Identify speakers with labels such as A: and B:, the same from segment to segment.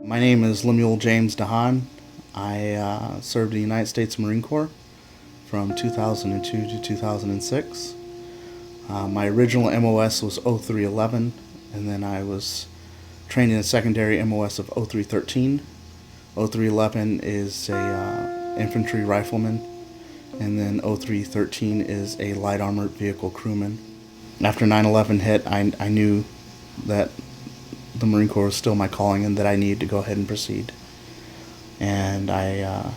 A: My name is Lemuel James Dahan. I served in the United States Marine Corps from 2002 to 2006. My original MOS was 0311, and then I was trained in a secondary MOS of 0313. 0311 is a infantry rifleman, and then 0313 is a light armored vehicle crewman. After 9/11 hit, I knew that the Marine Corps was still my calling and that I needed to go ahead and proceed. And I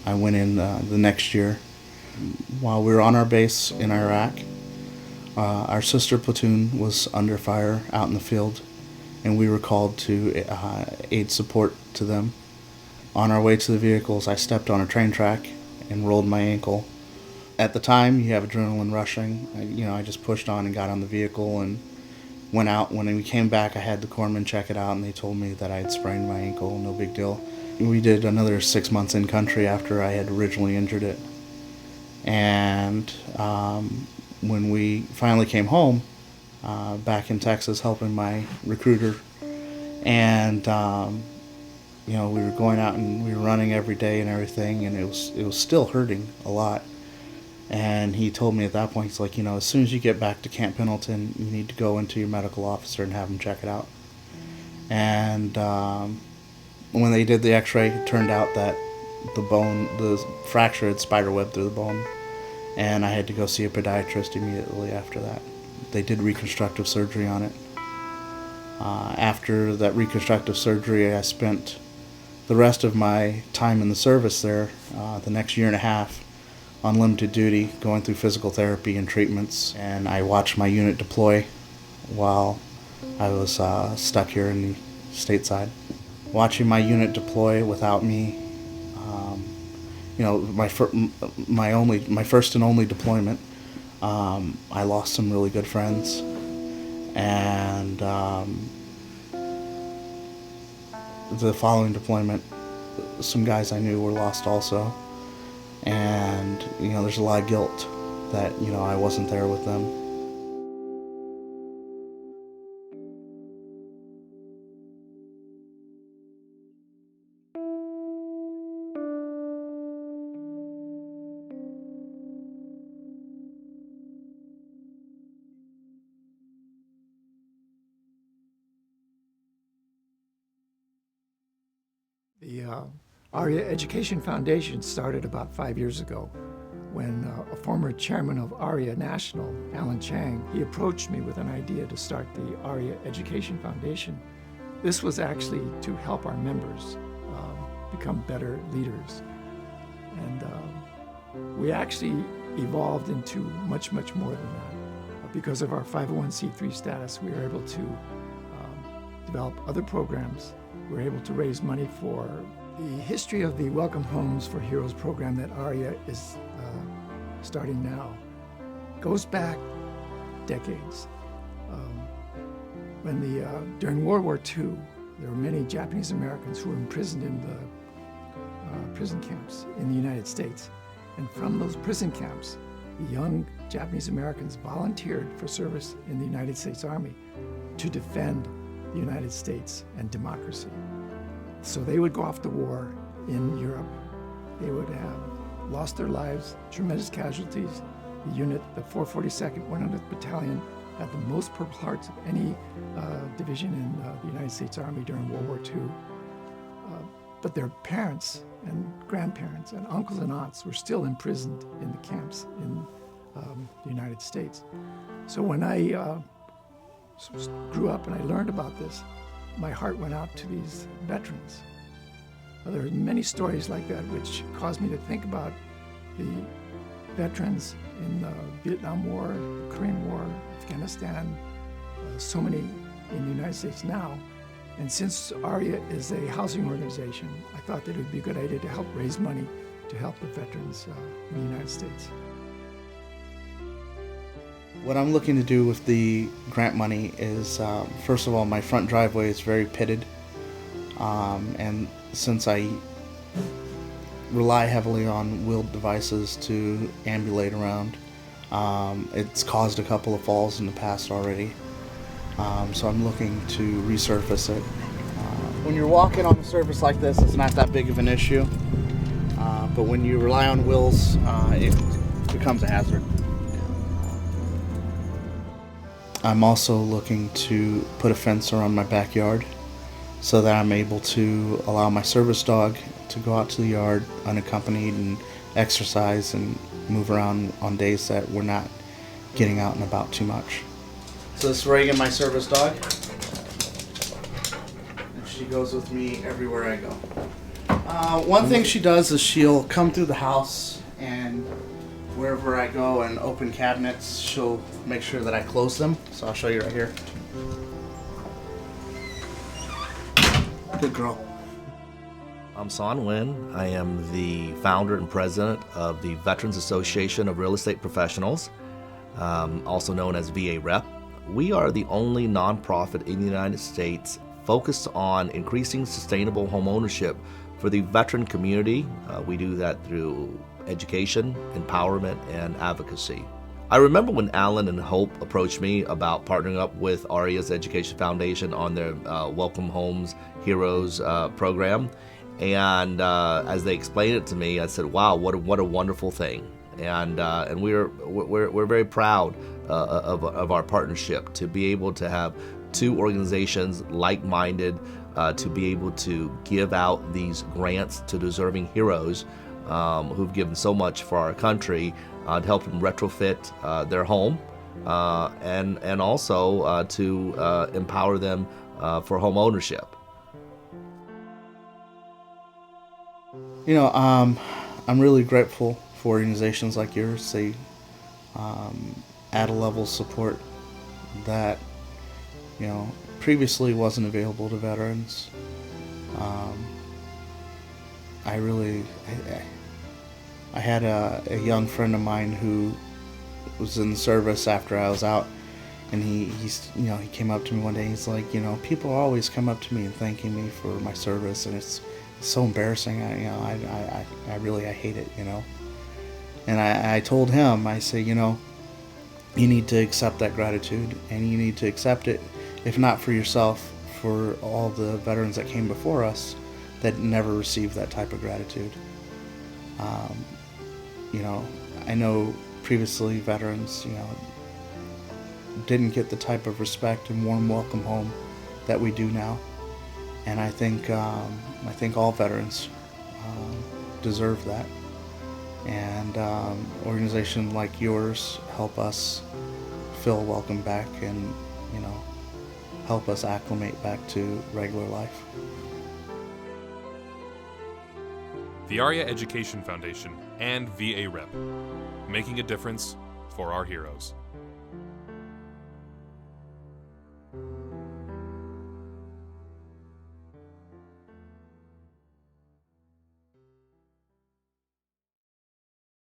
A: went in the next year. While we were on our base in Iraq, our sister platoon was under fire out in the field, and we were called to aid support to them. On our way to the vehicles, I stepped on a train track and rolled my ankle. At the time, you have adrenaline rushing. I just pushed on and got on the vehicle and went out. When we came back, I had the corpsman check it out, and they told me that I had sprained my ankle, no big deal. We did another 6 months in country after I had originally injured it. And when we finally came home, back in Texas, helping my recruiter, and we were going out and we were running every day and everything, and it was still hurting a lot. And he told me at that point, he's like, as soon as you get back to Camp Pendleton, you need to go into your medical officer and have him check it out. And when they did the x-ray, it turned out that the fracture had spiderwebbed through the bone. And I had to go see a podiatrist immediately after that. They did reconstructive surgery on it. After that reconstructive surgery, I spent the rest of my time in the service there, the next year and a half, on limited duty, going through physical therapy and treatments. And I watched my unit deploy while I was stuck here in the stateside. Watching my unit deploy without me, my first and only deployment, I lost some really good friends, and the following deployment, some guys I knew were lost also. And there's a lot of guilt that I wasn't there with them.
B: The Aria Education Foundation started about 5 years ago when a former chairman of Aria National, Alan Chang, he approached me with an idea to start the Aria Education Foundation. This was actually to help our members become better leaders. And we actually evolved into much, much more than that. Because of our 501c3 status, we were able to develop other programs. We were able to raise money for the history of the Welcome Homes for Heroes program that Aria is starting now. Goes back decades. During World War II, there were many Japanese Americans who were imprisoned in the prison camps in the United States. And from those prison camps, the young Japanese Americans volunteered for service in the United States Army to defend the United States and democracy. So they would go off to war in Europe. They would have lost their lives, tremendous casualties. The unit, the 442nd 100th Battalion, had the most Purple Hearts of any division in the United States Army during World War II. But their parents and grandparents and uncles and aunts were still imprisoned in the camps in the United States. So when I grew up and I learned about this, my heart went out to these veterans. There are many stories like that which caused me to think about the veterans in the Vietnam War, the Korean War, Afghanistan, so many in the United States now. And since AREAA is a housing organization, I thought that it would be a good idea to help raise money to help the veterans in the United States.
A: What I'm looking to do with the grant money is, first of all, my front driveway is very pitted, and since I rely heavily on wheeled devices to ambulate around, it's caused a couple of falls in the past already. So I'm looking to resurface it when you're walking on a surface like this, it's not that big of an issue. But when you rely on wheels, it becomes a hazard. I'm also looking to put a fence around my backyard so that I'm able to allow my service dog to go out to the yard unaccompanied and exercise and move around on days that we're not getting out and about too much. So this is Reagan, my service dog. And she goes with me everywhere I go. One thing she does is she'll come through the house, and wherever I go and open cabinets, she'll make sure that I close them. So I'll show you right here. Good girl.
C: I'm Son Nguyen. I am the founder and president of the Veterans Association of Real Estate Professionals, also known as VAREP. We are the only nonprofit in the United States focused on increasing sustainable homeownership for the veteran community. We do that through education, empowerment, and advocacy. I remember when Alan and Hope approached me about partnering up with Aria's Education Foundation on their Welcome Homes Heroes program. And as they explained it to me, I said, "Wow, what a wonderful thing!" And we're very proud of our partnership to be able to have two organizations like-minded to be able to give out these grants to deserving heroes who've given so much for our country to help them retrofit their home and also to empower them for home ownership.
A: You know, I'm really grateful for organizations like yours. They add a level of support that, you know, previously wasn't available to veterans. I had a young friend of mine who was in the service after I was out, and he came up to me one day. He's like, people always come up to me and thanking me for my service, and it's so embarrassing. I hate it, And I told him, I say, you need to accept that gratitude, and you need to accept it, if not for yourself, for all the veterans that came before us that never received that type of gratitude. I know previously veterans, didn't get the type of respect and warm welcome home that we do now. And I think all veterans deserve that. And organizations like yours help us feel welcome back and, help us acclimate back to regular life.
D: The Aria Education Foundation and VAREP, making a difference for our heroes.